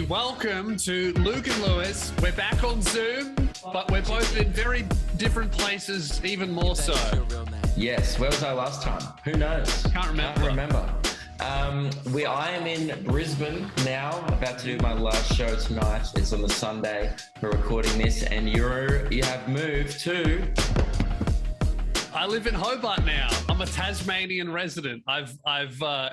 everybody. Welcome to Luke and Lewis. We're back on Zoom, but we're both in very different places, even more so. Yes, where was I last time? Who knows? Can't remember. I am in Brisbane now, about to do my last show tonight. It's on the Sunday. We're recording this, and you have moved to... I live in Hobart now. I'm a Tasmanian resident. I've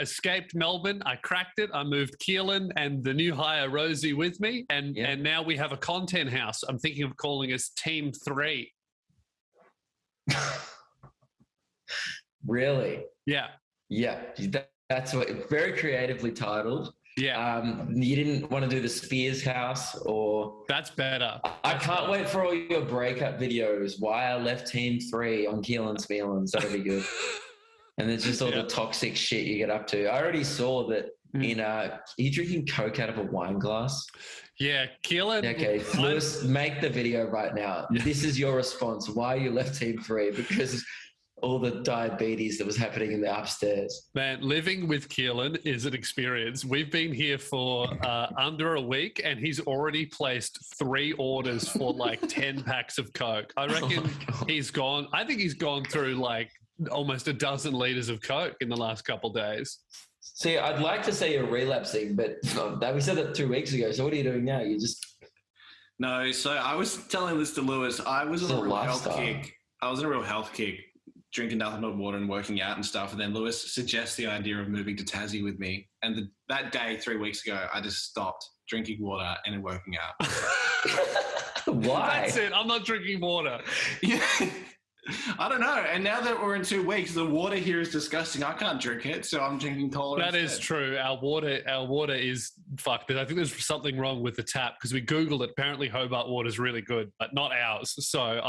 escaped Melbourne. I cracked it. I moved Keelan and the new hire Rosie with me, and now we have a content house. I'm thinking of calling us Team 3. Really? Yeah. Yeah. That's very creatively titled. Yeah. You didn't want to do the Spears house or... That's better. I can't wait for all your breakup videos. Why I left Team 3 on Keelan's feelings. That'll be good. And there's just all the toxic shit you get up to. I already saw that are you drinking Coke out of a wine glass? Yeah, Keelan. Okay, Lewis, make the video right now. Yeah. This is your response. Why you left Team 3? Because... all the diabetes that was happening in the upstairs. Man, living with Keelan is an experience. We've been here for under a week, and he's already placed 3 orders for like 10 packs of Coke. I reckon I think he's gone through like almost a dozen liters of Coke in the last couple of days. See, I'd like to say you're relapsing, but we said that 2 weeks ago. So what are you doing now? You just... No, so I was telling this to Lewis. I was on a real health kick. I was on a real health kick, drinking nothing but water and working out and stuff. And then Lewis suggests the idea of moving to Tassie with me. And that day, 3 weeks ago, I just stopped drinking water and working out. Why? That's it. I'm not drinking water. Yeah. I don't know. And now that we're in 2 weeks, the water here is disgusting. I can't drink it, so I'm drinking cola. That is true. Our water is fucked. I think there's something wrong with the tap because we Googled it. Apparently Hobart water is really good, but not ours. So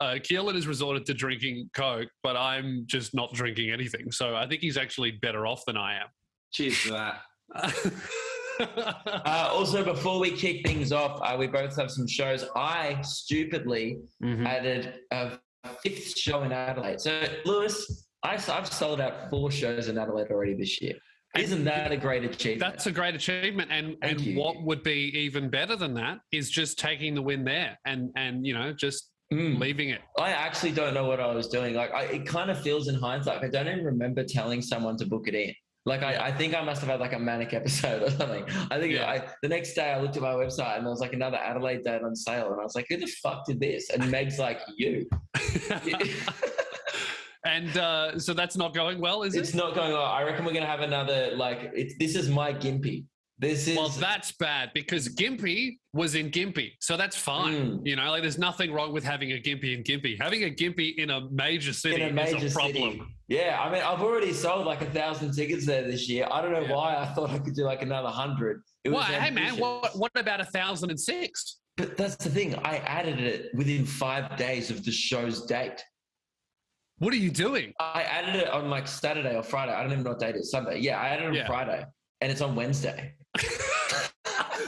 Keelan has resorted to drinking Coke, but I'm just not drinking anything. So I think he's actually better off than I am. Cheers to that. Also, before we kick things off, we both have some shows. I stupidly added a 5th show in Adelaide. So, Lewis, I've sold out 4 shows in Adelaide already this year. Isn't that a great achievement? That's a great achievement. And what would be even better than that is just taking the win there and just leaving it. I actually don't know what I was doing. Like, it kind of feels in hindsight. I don't even remember telling someone to book it in. Like, I think I must have had like a manic episode or something. I think the next day I looked at my website and there was like another Adelaide date on sale. And I was like, who the fuck did this? And Meg's like, you. And so that's not going well, is it? It's not going well. I reckon we're going to have another, this is my Gympie. Well, that's bad because Gympie was in Gympie. So that's fine. There's nothing wrong with having a Gympie in Gympie. Having a Gympie in a major city is a problem. City. Yeah, I mean, I've already sold like 1,000 tickets there this year. I don't know why I thought I could do like another 100. Hey man, what about 1,006? But that's the thing. I added it within 5 days of the show's date. What are you doing? I added it on like Saturday or Friday. I don't even know what date it is. Sunday. Yeah, I added it on Friday and it's on Wednesday.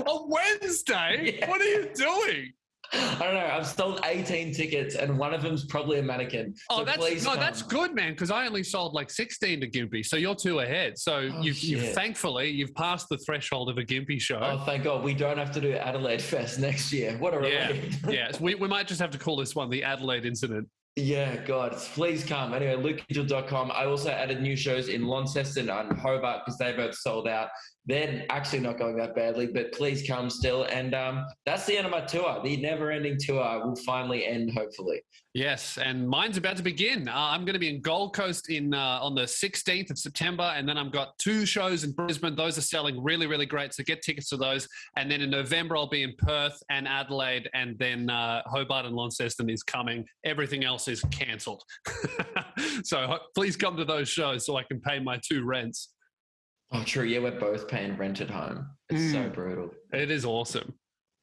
On Wednesday? Yeah. What are you doing? I don't know. I've sold 18 tickets and one of them's probably a mannequin. So that's good, man, because I only sold like 16 to Gympie, so you're 2 ahead. So you've thankfully, you've passed the threshold of a Gympie show. Oh, thank God. We don't have to do Adelaide Fest next year. What a relief. Yeah, so we might just have to call this one the Adelaide Incident. Yeah, God, please come. Anyway, lukeangel.com. I also added new shows in Launceston and Hobart because they both sold out. They're actually not going that badly, but please come still. And that's the end of my tour. The never-ending tour will finally end, hopefully. Yes, and mine's about to begin. I'm going to be in Gold Coast on the 16th of September, and then I've got 2 shows in Brisbane. Those are selling really, really great, so get tickets to those. And then in November, I'll be in Perth and Adelaide, and then Hobart and Launceston is coming. Everything else is cancelled. So please come to those shows so I can pay my 2 rents. Oh, true. Yeah, we're both paying rent at home. It's so brutal. It is awesome.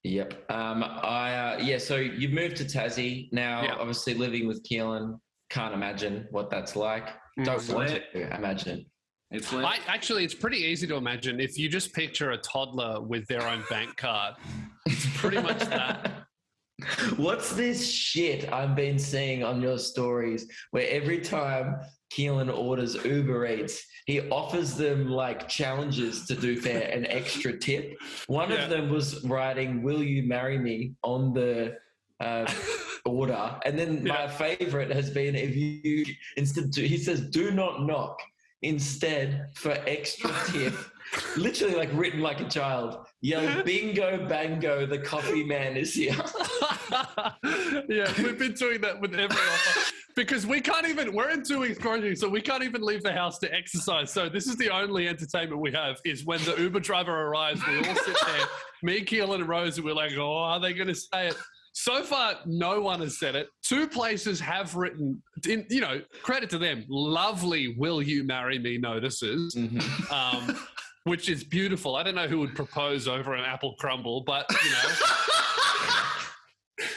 Yep. So you've moved to Tassie now, obviously living with Keelan. Can't imagine what that's like. Don't want to imagine. It's lit. It's pretty easy to imagine. If you just picture a toddler with their own bank card, it's pretty much that. What's this shit I've been seeing on your stories where every time Keelan orders Uber Eats, he offers them like challenges to do for an extra tip. One of them was writing, "Will you marry me?" on the order. And then my favorite has been, if you, he says, "Do not knock." Instead, for extra tip, literally like written like a child, yell, "Bingo, bango, the coffee man is here." Yeah, we've been doing that with every offer because we can't even, we're in 2 weeks quarantine, so we can't even leave the house to exercise. So this is the only entertainment we have, is when the Uber driver arrives, we all sit there, me, Keelan and Rosie, we're like, oh, are they going to say it? So far, no one has said it. 2 places have written, credit to them, lovely "Will you marry me" notices, which is beautiful. I don't know who would propose over an apple crumble, but,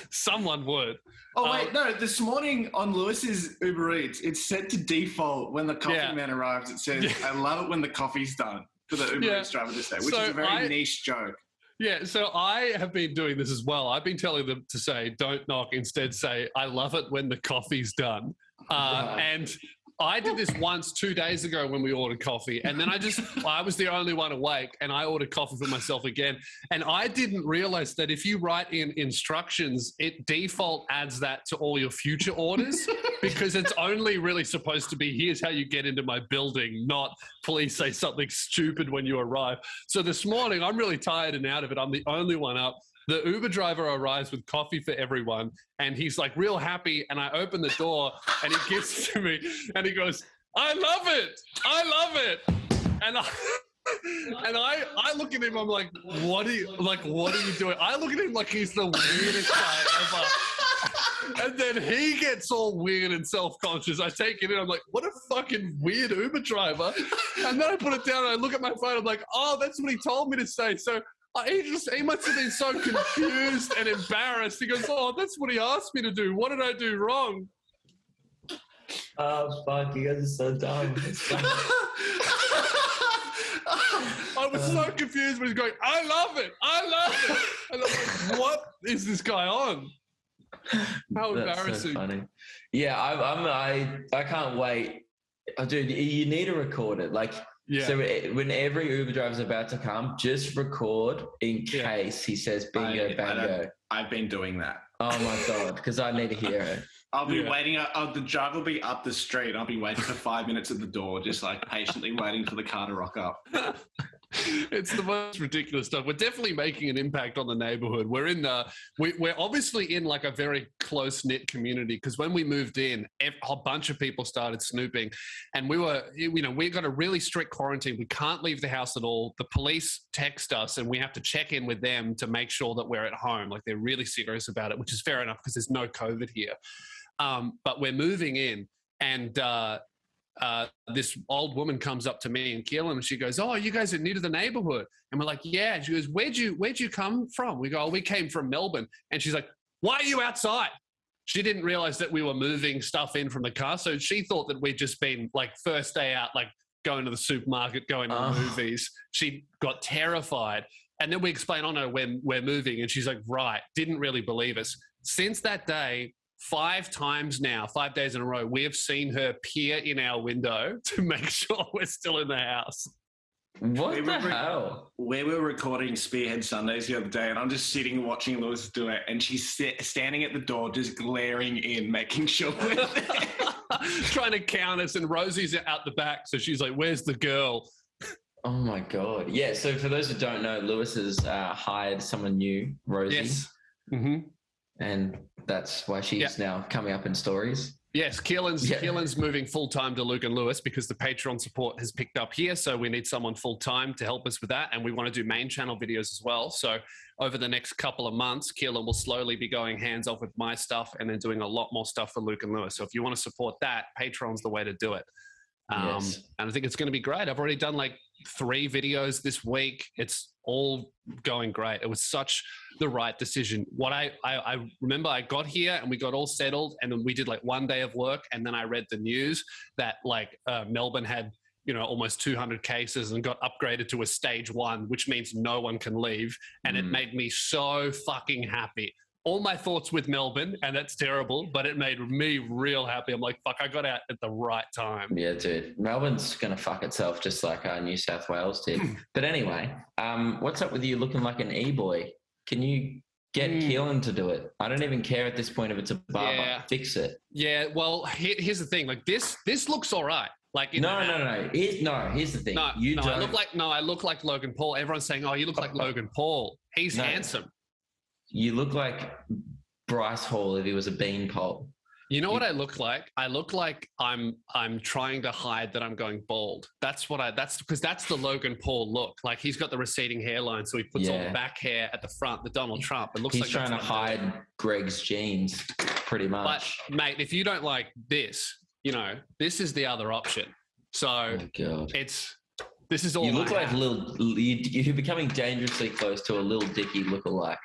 someone would. Oh, wait, no. This morning on Lewis's Uber Eats, it's set to default when the coffee man arrives. It says, "I love it when the coffee's done," for the Uber Eats driver to say, which is a very niche joke. Yeah, so I have been doing this as well. I've been telling them to say, "Don't knock," instead say, "I love it when the coffee's done." And I did this once 2 days ago when we ordered coffee, and then I was the only one awake, and I ordered coffee for myself again. And I didn't realize that if you write in instructions, it default adds that to all your future orders, because it's only really supposed to be, "Here's how you get into my building," not "Please say something stupid when you arrive." So this morning, I'm really tired and out of it. I'm the only one up. The Uber driver arrives with coffee for everyone, and he's like real happy. And I open the door, and he gives to me, and he goes, "I love it, I love it." And I look at him. I'm like, what are you doing? I look at him like he's the weirdest guy ever. And then he gets all weird and self-conscious. I take it in. I'm like, what a fucking weird Uber driver. And then I put it down, and I look at my phone. I'm like, oh, that's what he told me to say. So he must have been so confused and embarrassed. He goes, "Oh, that's what he asked me to do. What did I do wrong?" Oh, fuck. You guys are so dumb. I was so confused when he's going, "I love it. I love it." And I'm like, what is this guy on? How embarrassing. So funny. Yeah, I can't wait. Oh, dude, you need to record it. Like, so when every Uber driver's about to come, just record in case he says "bingo, bango." I've been doing that. Oh my God, because I need to hear it. I'll be waiting. The driver will be up the street. I'll be waiting for 5 minutes at the door, just like patiently waiting for the car to rock up. It's the most ridiculous stuff. We're definitely making an impact on the neighborhood. We're obviously in like a very close-knit community, because when we moved in, a whole bunch of people started snooping, and we got a really strict quarantine. We can't leave the house at all. The police text us, and we have to check in with them to make sure that we're at home. Like, they're really serious about it, which is fair enough because there's no COVID here. But we're moving in, and this old woman comes up to me and Keelan, and she goes, "Oh, you guys are new to the neighborhood." And we're like, "Yeah." And she goes, "Where'd you come from?" We go, "Oh, we came from Melbourne." And she's like, "Why are you outside?" She didn't realize that we were moving stuff in from the car. So she thought that we'd just been like first day out, like going to the supermarket, going to the movies. She got terrified. And then we explained, "Oh no, we're moving." And she's like, "Right." Didn't really believe us. Since that day, 5 times now, 5 days in a row, we have seen her peer in our window to make sure we're still in the house. What the hell? We were recording Spearhead Sundays the other day, and I'm just sitting watching Lewis do it, and she's standing at the door just glaring in, making sure we're there. Trying to count us, and Rosie's out the back, so she's like, "Where's the girl?" Oh my God. Yeah, so for those who don't know, Lewis has hired someone new, Rosie. Yes. Mm-hmm. And that's why she's now coming up in stories. Yes, Keelan's moving full-time to Luke and Lewis because the Patreon support has picked up here. So we need someone full-time to help us with that. And we want to do main channel videos as well. So over the next couple of months, Keelan will slowly be going hands-off with my stuff and then doing a lot more stuff for Luke and Lewis. So if you want to support that, Patreon's the way to do it. And I think it's going to be great. I've already done like 3 videos this week. It's all going great. It was such the right decision. What I remember, I got here and we got all settled, and then we did like 1 day of work, and then I read the news that like Melbourne had almost 200 cases and got upgraded to a stage 1, which means no one can leave, and it made me so fucking happy. all my thoughts with Melbourne, and that's terrible, but it made me real happy. I'm like, fuck, I got out at the right time. Yeah, dude. Melbourne's going to fuck itself just like New South Wales did. But anyway, what's up with you looking like an e-boy? Can you get Keelan to do it? I don't even care at this point if it's a barber. Yeah. Fix it. Yeah, well, here's the thing. Like this looks all right. Like No. Here's the thing. I look like Logan Paul. Everyone's saying, "Oh, you look like Logan Paul. He's handsome." You look like Bryce Hall if he was a beanpole. You know what I look like? I look like I'm trying to hide that I'm going bald. That's because that's the Logan Paul look. Like he's got the receding hairline, so he puts all the back hair at the front, the Donald Trump. It looks he's like trying to hide Greg's genes, pretty much. But mate, if you don't like this, this is the other option. So this is all. You look like you're becoming dangerously close to a Lil Dicky lookalike.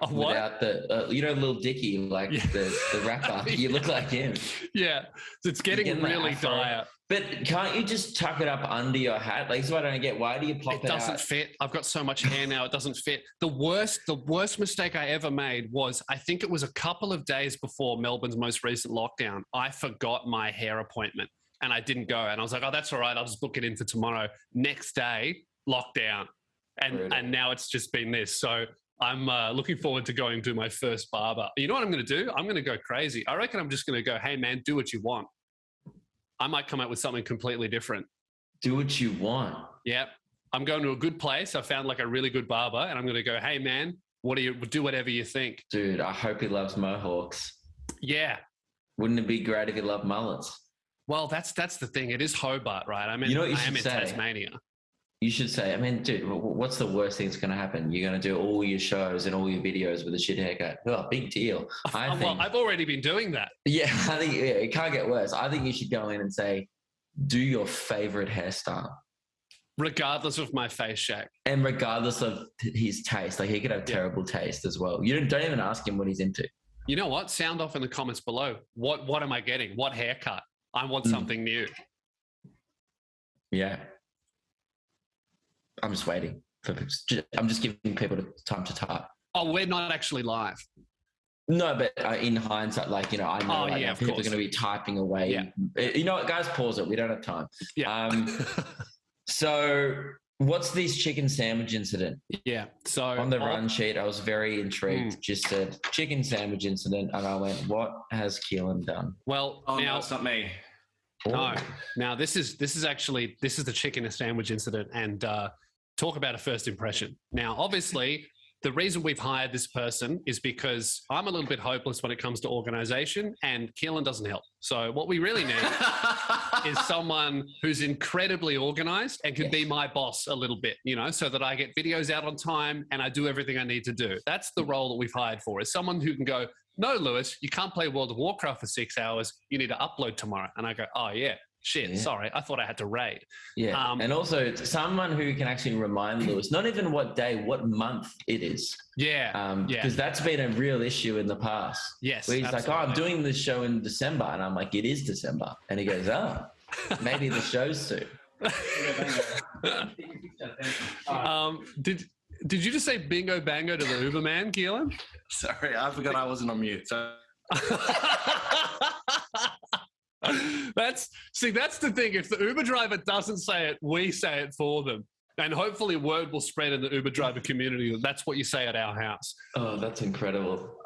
What? Without the, Lil Dicky, like the rapper. You look like him. Yeah, it's getting really dire. But can't you just tuck it up under your hat? Like, that's what I don't get. Why do you plop it out? It doesn't fit. I've got so much hair now, it doesn't fit. The worst mistake I ever made was, I think it was a couple of days before Melbourne's most recent lockdown, I forgot my hair appointment and I didn't go. And I was like, oh, that's all right. I'll just book it in for tomorrow. Next day, lockdown. And now it's just been this. So I'm looking forward to going to my first barber. You know what I'm going to do? I'm going to go crazy. I reckon I'm just going to go, hey, man, do what you want. I might come up with something completely different. Do what you want? Yeah. I'm going to a good place. I found like a really good barber and I'm going to go, hey, man, do whatever you think. Dude, I hope he loves mohawks. Yeah. Wouldn't it be great if he loved mullets? Well, that's the thing. It is Hobart, right? I mean, I am in Tasmania. You should say, I mean, dude, what's the worst thing that's going to happen? You're going to do all your shows and all your videos with a shit haircut. Oh, big deal. Well, I've already been doing that. Yeah, I think it can't get worse. I think you should go in and say, do your favorite hairstyle. Regardless of my face shape. And regardless of his taste. Like, he could have terrible taste as well. You don't even ask him what he's into. You know what? Sound off in the comments below. What am I getting? What haircut? I want something new. Yeah. I'm just waiting. I'm just giving people time to type. Oh, we're not actually live. No, but in hindsight, I know people are going to be typing away. Yeah. You know what, guys? Pause it. We don't have time. Yeah. So what's this chicken sandwich incident? Yeah. So on the run sheet, I was very intrigued. Just said chicken sandwich incident. And I went, what has Keelan done? Well, now it's not me. No. Now this is the chicken sandwich incident, and talk about a first impression. Now, obviously, the reason we've hired this person is because I'm a little bit hopeless when it comes to organization, and Keelan doesn't help. So what we really need is someone who's incredibly organized and can be my boss a little bit, so that I get videos out on time and I do everything I need to do. That's the role that we've hired for, is someone who can go, no, Lewis, you can't play World of Warcraft for 6 hours. You need to upload tomorrow. And I go, oh, yeah. Shit, sorry. I thought I had to raid. Yeah. And also someone who can actually remind Lewis, not even what day, what month it is. Yeah. Because that's been a real issue in the past. Yes. Where he's like, I'm doing this show in December. And I'm like, it is December. And he goes, maybe the show's soon. Did you just say bingo bango to the Uber man, Keelan? Sorry, I forgot I wasn't on mute. So. That's the thing. If the Uber driver doesn't say it, we say it for them. And hopefully word will spread in the Uber driver community that that's what you say at our house. Oh, that's incredible.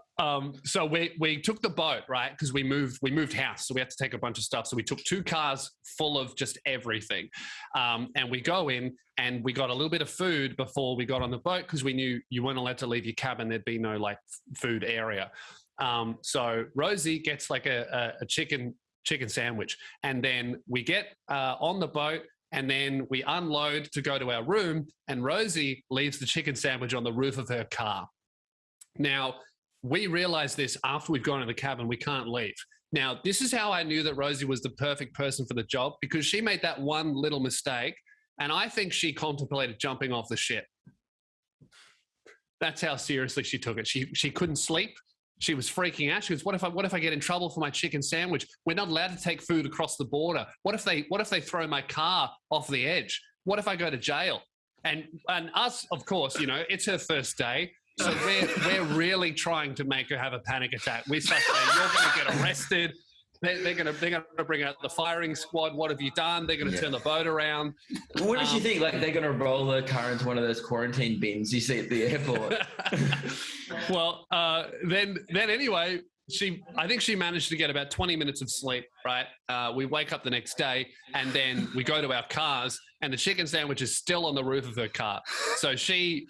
So we took the boat, right? Because we moved house. So we had to take a bunch of stuff. So we took 2 cars full of just everything. And we go in and we got a little bit of food before we got on the boat, because we knew you weren't allowed to leave your cabin. There'd be no food area. So Rosie gets a chicken sandwich, and then we get on the boat, and then we unload to go to our room, and Rosie leaves the chicken sandwich on the roof of her car. Now, we realized this after we've gone in the cabin. We can't leave. Now, this is how I knew that Rosie was the perfect person for the job, because she made that one little mistake, and I think she contemplated jumping off the ship. That's how seriously she took it. She couldn't sleep. She was freaking out. She goes, what if I get in trouble for my chicken sandwich? We're not allowed to take food across the border. What if they throw my car off the edge? What if I go to jail? And us, of course, it's her first day. So we're really trying to make her have a panic attack. We start saying, "You're going to get arrested." They're going to bring out the firing squad. What have you done? They're going to turn the boat around. What does she think? Like they're going to roll her car into one of those quarantine bins you see at the airport. Well, then anyway, I think she managed to get about 20 minutes of sleep, right? We wake up the next day and then we go to our cars and the chicken sandwich is still on the roof of her car. So she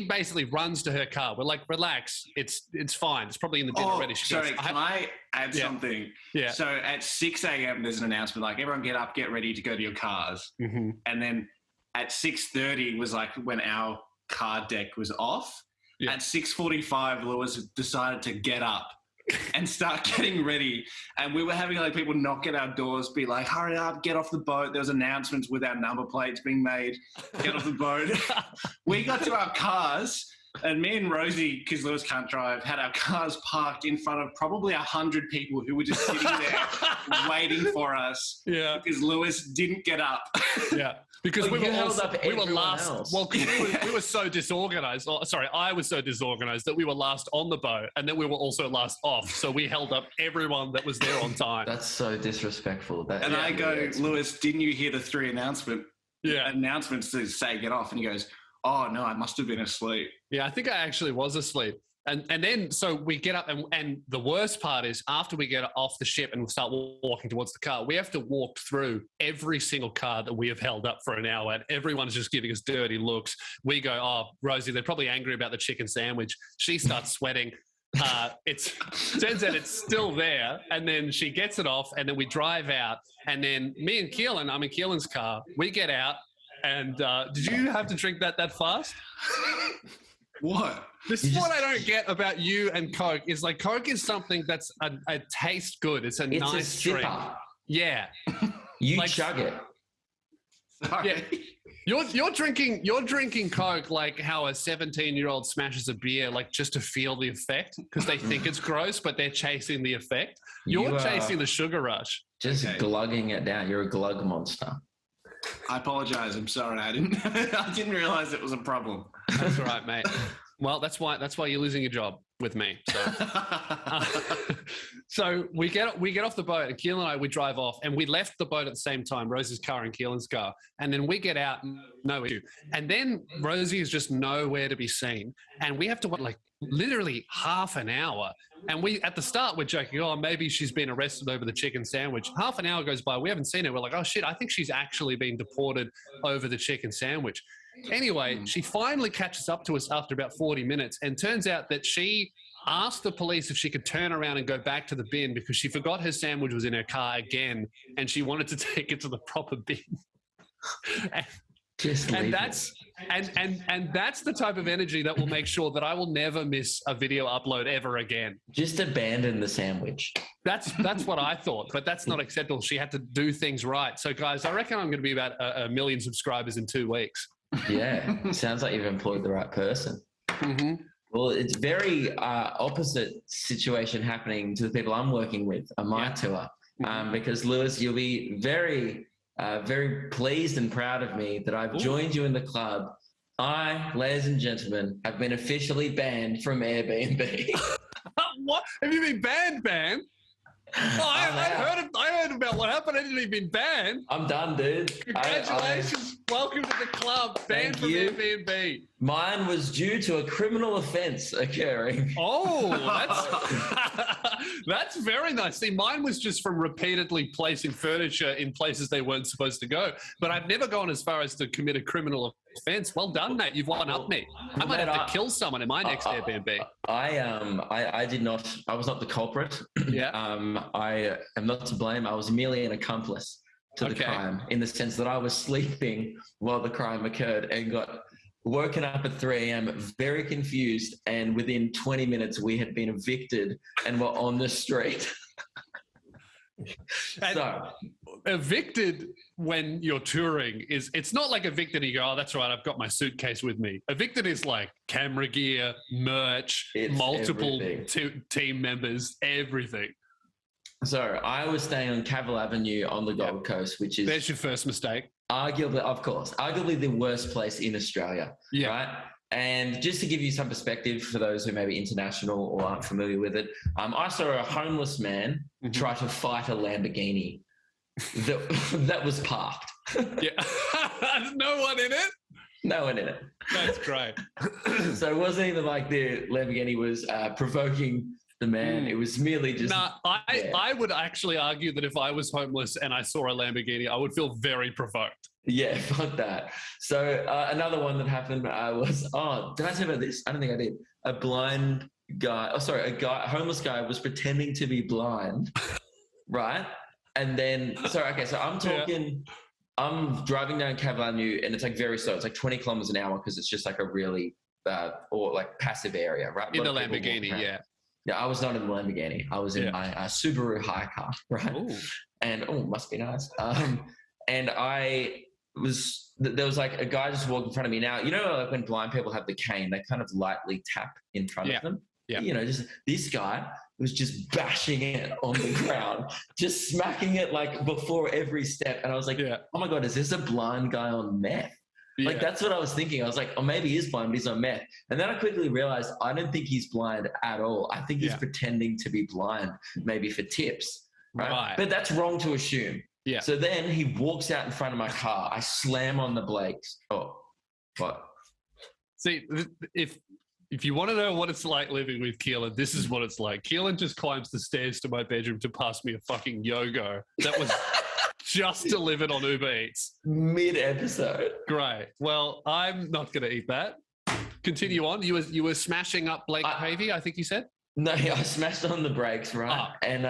basically runs to her car. We're like, relax, it's fine. It's probably in the bin already. Sorry, can I add something? Yeah. So at 6 a.m. there's an announcement like, everyone get up, get ready to go to your cars. Mm-hmm. And then at 6:30 was like when our car deck was off. Yeah. At 6:45, Lewis decided to get up and start getting ready. And we were having like people knock at our doors, be like, hurry up, get off the boat. There was announcements with our number plates being made, get off the boat. We got to our cars and me and Rosie, because Lewis can't drive, had our cars parked in front of probably 100 people who were just sitting there waiting for us. Yeah. Because Lewis didn't get up. Yeah. Because we were last. Else. Well, we were so disorganized. I was so disorganized that we were last on the boat, and then we were also last off. So we held up everyone that was there on time. That's so disrespectful. I go, Lewis, didn't you hear the 3 announcements to say get off? And he goes, oh no, I must have been asleep. Yeah, I think I actually was asleep. And then, so we get up and the worst part is after we get off the ship and we start walking towards the car, we have to walk through every single car that we have held up for an hour and everyone's just giving us dirty looks. We go, oh, Rosie, they're probably angry about the chicken sandwich. She starts sweating. It turns out it's still there. And then she gets it off and then we drive out. And then me and Keelan, I'm in Keelan's car, we get out and did you have to drink that fast? What? This is what I don't get about you and Coke is like Coke is something that's a taste good. It's nice drink. Yeah. You chug it. Sorry. Yeah. You're drinking Coke like how a 17-year-old smashes a beer like just to feel the effect because they think it's gross, but they're chasing the effect. You're chasing the sugar rush. Just glugging it down. You're a glug monster. I apologize. I'm sorry. I didn't realize it was a problem. That's all right, mate. Well, that's why you're losing your job with me. So we get off the boat and Keelan and I, we drive off and we left the boat at the same time, Rosie's car and Keelan's car. And then we get out, no issue. And then Rosie is just nowhere to be seen. And we have to wait like literally half an hour. And at the start, we're joking, oh, maybe she's been arrested over the chicken sandwich. Half an hour goes by, we haven't seen her. We're like, oh shit, I think she's actually been deported over the chicken sandwich. Anyway, she finally catches up to us after about 40 minutes and turns out that she asked the police if she could turn around and go back to the bin because she forgot her sandwich was in her car again and she wanted to take it to the proper bin. And that's the type of energy that will make sure that I will never miss a video upload ever again. Just abandon the sandwich. That's what I thought, but that's not acceptable. She had to do things right. So guys, I reckon I'm going to be about a million subscribers in 2 weeks. Yeah, sounds like you've employed the right person. Mm-hmm. Well, it's very opposite situation happening to the people I'm working with on my tour. Because Lewis, you'll be very, very pleased and proud of me that I've joined you in the club. I, ladies and gentlemen, have been officially banned from Airbnb. What? Have you been banned? Oh, I heard about what happened. I didn't even been banned. I'm done, dude. Congratulations. Welcome to the club. Banned from Airbnb. Mine was due to a criminal offence occurring. Oh, that's very nice. See, mine was just from repeatedly placing furniture in places they weren't supposed to go. But I've never gone as far as to commit a criminal offence. Well done, mate. You've one up me. I might have to kill someone in my next Airbnb. I did not. I was not the culprit. Yeah. I am not to blame. I was merely an accomplice to the crime in the sense that I was sleeping while the crime occurred and got woken up at 3 a.m. very confused, and within 20 minutes we had been evicted and were on the street. So evicted when you're touring it's not like evicted you go, oh, that's right, I've got my suitcase with me. Evicted is like camera gear, merch, multiple team members, everything. So I was staying on Cavill Avenue on the Gold Coast, which is... There's your first mistake. Arguably the worst place in Australia. Yeah. Right? And just to give you some perspective for those who may be international or aren't familiar with it, I saw a homeless man try to fight a Lamborghini that was parked. Yeah. There's no one in it? No one in it. That's great. So it wasn't even like the Lamborghini was provoking the man. It was merely just... I would actually argue that if I was homeless and I saw a Lamborghini, I would feel very provoked. Yeah, fuck that. So another one that happened was, did I say about this? I don't think I did. A homeless guy was pretending to be blind, right? And then, so I'm talking, I'm driving down Cavill Avenue and it's like very slow. It's like 20 kilometers an hour because it's just like a really, or like passive area, right? In the Lamborghini, yeah. Yeah, I was not in the Lamborghini. I was in my Subaru Hiker, right? Ooh. And, must be nice. And there was like a guy just walking in front of me. Now, you know, like when blind people have the cane, they kind of lightly tap in front of them. Yeah. You know, just this guy was just bashing it on the ground, just smacking it like before every step. And I was like, oh my God, is this a blind guy on meth? Yeah. Like, that's what I was thinking. I was like, oh, maybe he is blind, but he's on meth. And then I quickly realized I don't think he's blind at all. I think he's pretending to be blind, maybe for tips. Right? But that's wrong to assume. Yeah. So then he walks out in front of my car. I slam on the brakes. Oh, what? See, if you want to know what it's like living with Keelan, this is what it's like. Keelan just climbs the stairs to my bedroom to pass me a fucking yo-go. That was just delivered on Uber Eats. Mid-episode. Great. Well, I'm not going to eat that. Continue on. You were smashing up Blake Pavey, I think you said? No, I smashed on the brakes, right? And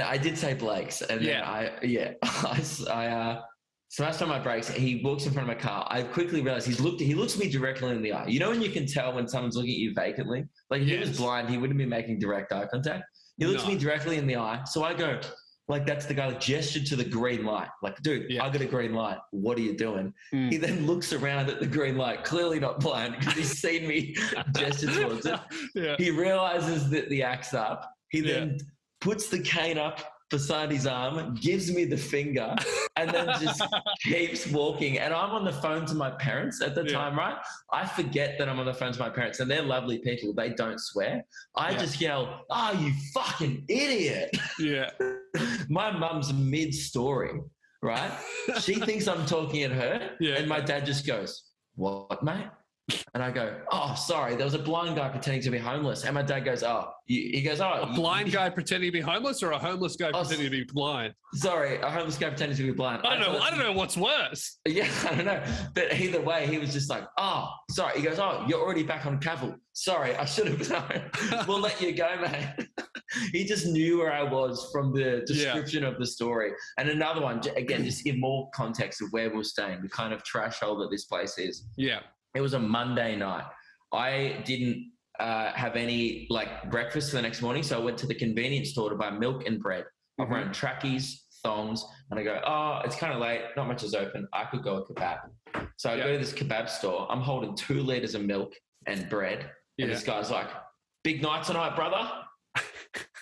I did say Blake's, and then I smashed on my brakes. He walks in front of my car. I quickly realized he looks me directly in the eye. You know when you can tell when someone's looking at you vacantly? Like if he was blind, he wouldn't be making direct eye contact. He looks me directly in the eye. So I go, like, that's the guy that gestured to the green light. Like, dude, I got a green light. What are you doing? He then looks around at the green light, clearly not blind because he's seen me gesture towards it. He realizes that the act's up. He then puts the cane up beside his arm, gives me the finger, and then just keeps walking. And I'm on the phone to my parents at the time, right? I forget that I'm on the phone to my parents, and they're lovely people. They don't swear. I just yell, "Oh, you fucking idiot." Yeah. My mum's mid-story, right? She thinks I'm talking at her, and my dad just goes, "What, mate?" And I go, "Oh, sorry, there was a blind guy pretending to be homeless." And my dad goes, a blind guy pretending to be homeless or a homeless guy pretending to be blind? Sorry, a homeless guy pretending to be blind. I don't know what's worse. Yeah, I don't know. But either way, he was just like, "Oh, sorry." He goes, "Oh, you're already back on Cavill. Sorry, I should have known. We'll let you go, mate." He just knew where I was from the description of the story. And another one, again, just to give more context of where we're staying, the kind of trash hole that this place is. Yeah. It was a Monday night. I didn't have any breakfast the next morning, so I went to the convenience store to buy milk and bread. I've run trackies, thongs, and I go, "Oh, it's kind of late. Not much is open. I could go a kebab." So I go to this kebab store. I'm holding 2 liters of milk and bread, and this guy's like, "Big night tonight, brother."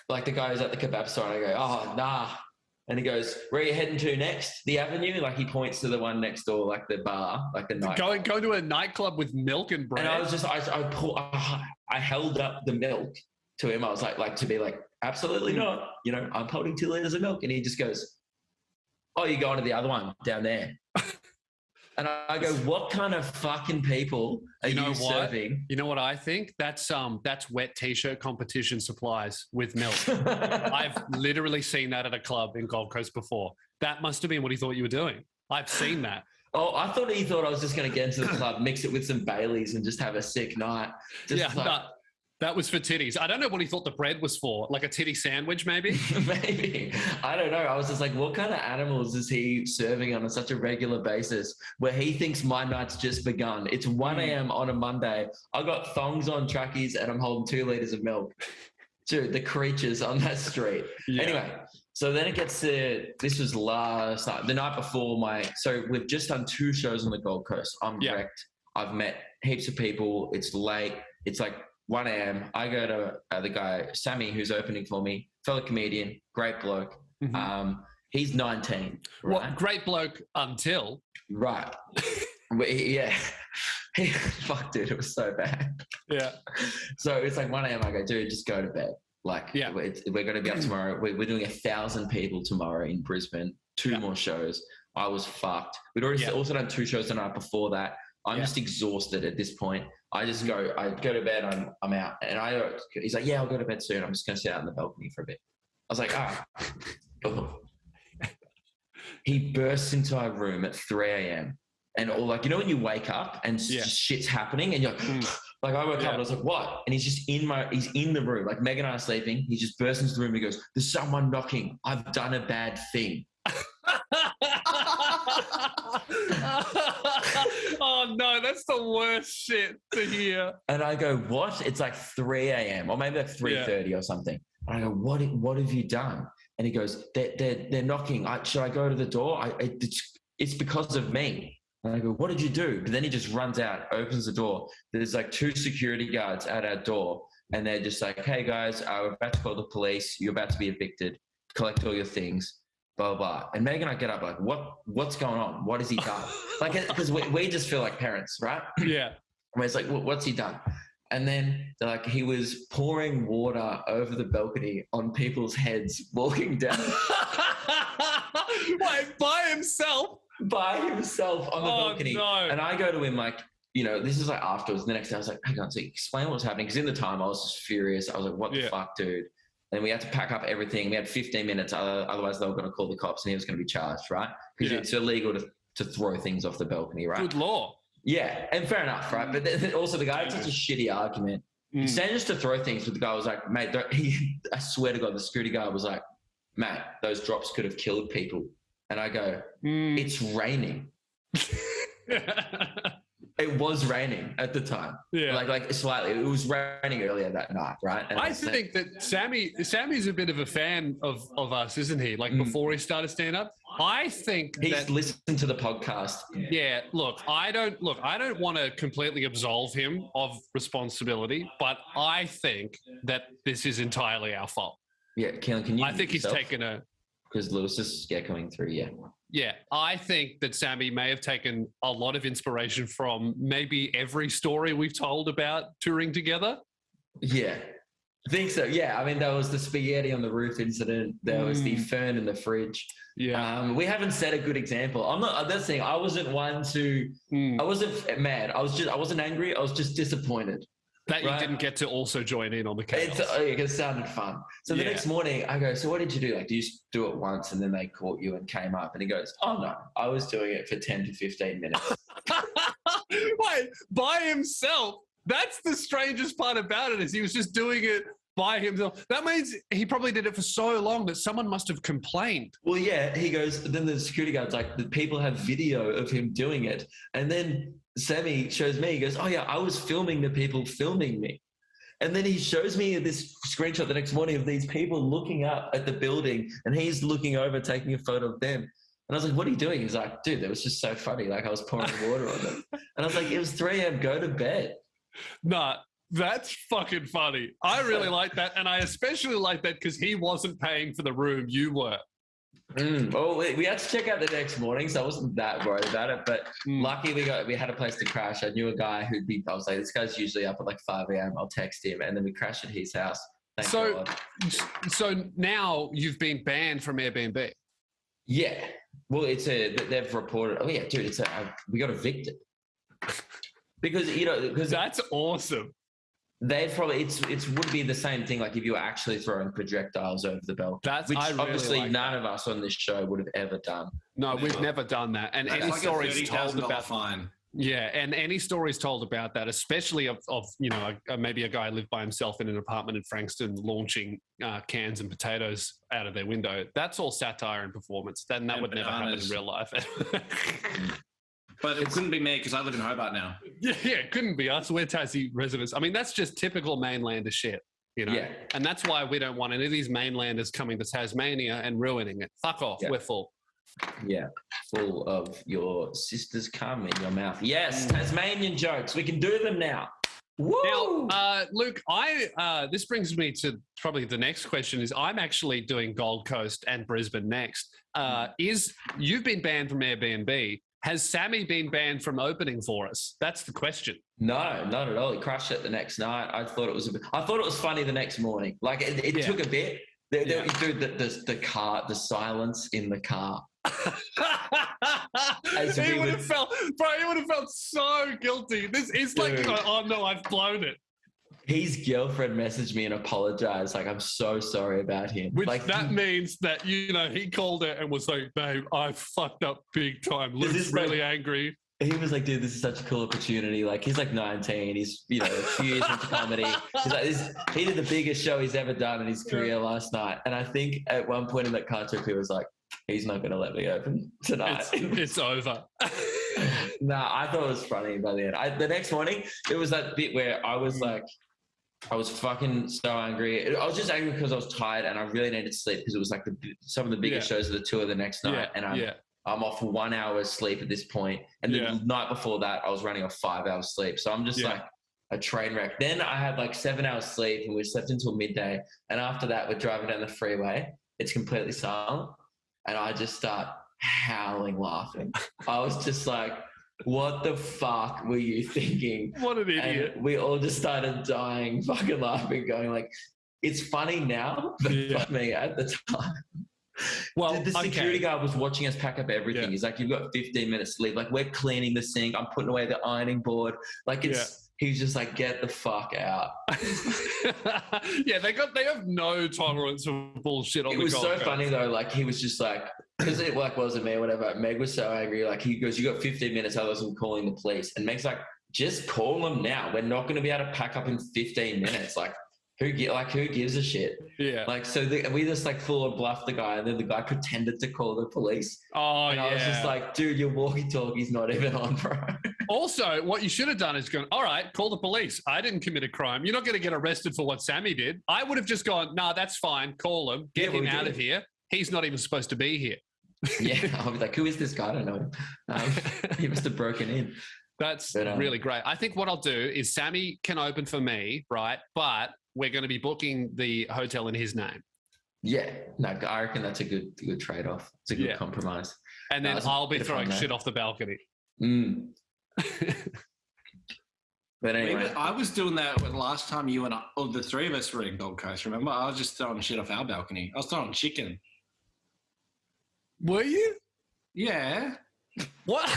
Like the guy who's at the kebab store, and I go, "Oh, nah." And he goes, "Where are you heading to next? The Avenue?" Like he points to the one next door, like the bar, like the night. Going to a nightclub with milk and bread. And I was just, I held up the milk to him. I was like to be like, "Absolutely not. You know, I'm holding 2 liters of milk." And he just goes, "Oh, you're going to the other one down there." And I go, "What kind of fucking people are you serving?" You know what I think? That's wet t-shirt competition supplies with milk. I've literally seen that at a club in Gold Coast before. That must have been what he thought you were doing. I've seen that. Oh, I thought he thought I was just going to get into the club, mix it with some Baileys and just have a sick night. That was for titties. I don't know what he thought the bread was for, like a titty sandwich maybe? Maybe. I don't know. I was just like, what kind of animals is he serving on such a regular basis where he thinks my night's just begun? It's 1 a.m. on a Monday. I got thongs on trackies and I'm holding 2 liters of milk. Dude, the creatures on that street. Yeah. Anyway, so then it gets to, this was last night, the night before so we've just done 2 shows on the Gold Coast. I'm wrecked. I've met heaps of people. It's late. It's like 1 a.m. I go to the guy, Sammy, who's opening for me, fellow comedian, great bloke. Mm-hmm. He's 19. Right? What, great bloke until? Right. Yeah. Fuck, dude, it was so bad. Yeah. So it's like 1 a.m. I go, dude, just go to bed. Like, yeah. we're going to be up tomorrow. We're doing 1,000 people tomorrow in Brisbane, 2 more shows. I was fucked. We'd already also done 2 shows the night before that. I'm just exhausted at this point. I just go to bed, I'm out. And he's like, yeah, I'll go to bed soon. I'm just going to sit out in the balcony for a bit. I was like, He bursts into our room at 3 a.m. and all like, you know, when you wake up and just shit's happening and you're like, I woke up and I was like, what? And he's just he's in the room. Like Meg and I are sleeping. He just bursts into the room and he goes, there's someone knocking. I've done a bad thing. Oh no, that's the worst shit to hear. And I go, what? It's like 3 a.m. or maybe like 3:30 or something. And I go, what have you done? And he goes, they're knocking. Should I go to the door? It's because of me. And I go, what did you do? But then he just runs out, opens the door. There's like 2 security guards at our door. And they're just like, hey guys, we're about to call the police. You're about to be evicted. Collect all your things. Blah, blah, blah. And Meg and I get up like, what's going on? What has he done? Like, because we just feel like parents, right? Yeah. And it's like, what's he done? And then they're like, he was pouring water over the balcony on people's heads walking down. Wait, by himself? By himself on the balcony. No. And I go to him like, you know, this is like afterwards. The next day I was like, hang on, so explain what was happening. Because in the time I was just furious. I was like, what the fuck, dude? And we had to pack up everything. We had 15 minutes. Otherwise, they were going to call the cops and he was going to be charged, right? Because it's illegal to throw things off the balcony, right? Good law. Yeah, and fair enough, right? But then also the guy had such a shitty argument. He said just to throw things, but the guy was like, mate, I swear to God, the security guard was like, mate, those drops could have killed people. And I go, it's raining. It was raining at the time. Yeah. Like slightly. It was raining earlier that night, right? And I think that Sammy's a bit of a fan of us, isn't he? Like before he started stand-up. I think he's listened to the podcast. Yeah, look, I don't want to completely absolve him of responsibility, but I think that this is entirely our fault. Yeah, Keelan, can you? I think he's taken a... Because Lewis is coming through, Yeah, I think that Sammy may have taken a lot of inspiration from maybe every story we've told about touring together. Yeah, I think so. Yeah, I mean, there was the spaghetti on the roof incident. There was the fern in the fridge. Yeah, we haven't set a good example. I'm not. That's the thing. I wasn't one to. I wasn't mad. I wasn't angry. I was just disappointed. That you didn't get to also join in on the chaos. It sounded fun. So the next morning I go, so what did you do? Like, do you do it once and then they caught you and came up? And he goes, oh no, I was doing it for 10 to 15 minutes. Wait, by himself? That's the strangest part about it is he was just doing it by himself. That means he probably did it for so long that someone must have complained. Well, yeah, he goes, then the security guard's like, the people have video of him doing it. And then Sammy shows me, he goes, oh yeah, I was filming the people filming me. And then he shows me this screenshot the next morning of these people looking up at the building and he's looking over, taking a photo of them. And I was like, what are you doing? He's like, dude, that was just so funny. Like I was pouring water on them. And I was like, it was 3 a.m, go to bed. Nah, that's fucking funny. I really like that. And I especially like that because he wasn't paying for the room, you were. Well, we had to check out the next morning, so I wasn't that worried about it. But lucky we had a place to crash. I knew a guy I was like, this guy's usually up at like 5 a.m. I'll text him, and then we crashed at his house. Thank God. So now you've been banned from Airbnb. Yeah. Well, they've reported. Oh yeah, dude, we got evicted because that's awesome. They've probably it would be the same thing like if you were actually throwing projectiles over the balcony, which obviously none of us on this show would have ever done. No, we've never done that. And any stories told about fine. Yeah, and any stories told about that, especially of maybe a guy lived by himself in an apartment in Frankston launching cans and potatoes out of their window. That's all satire and performance. Then that would never happen in real life. But it couldn't be me because I live in Hobart now. Yeah, it couldn't be us. We're Tassie residents. I mean, that's just typical mainlander shit, Yeah. And that's why we don't want any of these mainlanders coming to Tasmania and ruining it. Fuck off. Yeah. We're full. Yeah, full of your sister's cum in your mouth. Yes, Tasmanian jokes. We can do them now. Woo! Now, Luke, this brings me to probably the next question is I'm actually doing Gold Coast and Brisbane next. You've been banned from Airbnb. Has Sammy been banned from opening for us? That's the question. No, not at all. He crushed it the next night. I thought it was funny the next morning. Like it took a bit. Dude, the silence in the car. He would have felt so guilty. This is like, oh no, I've blown it. His girlfriend messaged me and apologized. Like, I'm so sorry about him. Which like, that means that, he called her and was like, babe, I fucked up big time. Luke's really angry. He was like, dude, this is such a cool opportunity. Like, he's like 19. He's, a few years into comedy. He's like, he did the biggest show he's ever done in his career last night. And I think at one point in that car trip, he was like, he's not going to let me open tonight. It's over. I thought it was funny by the end. The next morning, it was that bit where I was like, I was fucking so angry. I was just angry because I was tired and I really needed sleep because it was like some of the biggest shows of the tour the next night. And I'm off 1 hour's sleep at this point. And the night before that, I was running off 5 hours sleep. So I'm just like a train wreck. Then I had like 7 hours sleep and we slept until midday. And after that, we're driving down the freeway. It's completely silent. And I just start howling laughing. I was just like, what the fuck were you thinking? What an idiot. And we all just started dying, fucking laughing, going like, it's funny now, but funny at the time. Well, the security guard was watching us pack up everything. Yeah. He's like, you've got 15 minutes to leave. Like, we're cleaning the sink. I'm putting away the ironing board. Like, he's just like, get the fuck out. They have no tolerance for bullshit on the Gold Coast. It was so funny though. Like, he was just like, because it like wasn't me or whatever. Meg was so angry. Like, he goes, you got 15 minutes. Otherwise I'm calling the police. And Meg's like, just call them now. We're not going to be able to pack up in 15 minutes. Like, who gives a shit? Yeah. Like, so we just like full on bluffed the guy, and then the guy pretended to call the police. Oh, and I was just like, dude, your walkie-talkie's not even on, bro. Also, what you should have done is gone, all right, call the police. I didn't commit a crime. You're not going to get arrested for what Sammy did. I would have just gone, nah, that's fine. Call him. Get him out of here. He's not even supposed to be here. Yeah. I'll be like, who is this guy? I don't know him. He must have broken in. That's really great. I think what I'll do is Sammy can open for me, right? But we're going to be booking the hotel in his name. Yeah. No, I reckon that's a good trade-off. It's a good compromise. And then I'll be throwing shit off the balcony. But anyway. I was doing that last time you and the three of us were in Gold Coast, remember? I was just throwing shit off our balcony. I was throwing chicken. Were you? Yeah. What?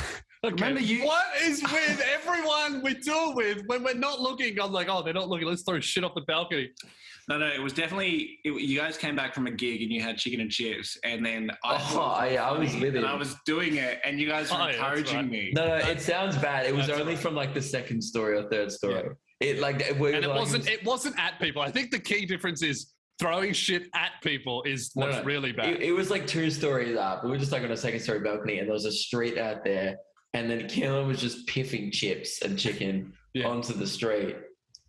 Okay. Remember you? What is with everyone we do it with when we're not looking? I'm like, oh, they're not looking. Let's throw shit off the balcony. No, it was definitely. You guys came back from a gig and you had chicken and chips, and then I was with it. I was doing it, and you guys were encouraging me. No, it sounds bad. It was only from like the second story or third story. Yeah. It wasn't at people. I think the key difference is throwing shit at people is what's really bad. It was like 2 stories up. We were just like on a second story balcony, and there was a street out there. And then Keelan was just piffing chips and chicken onto the street.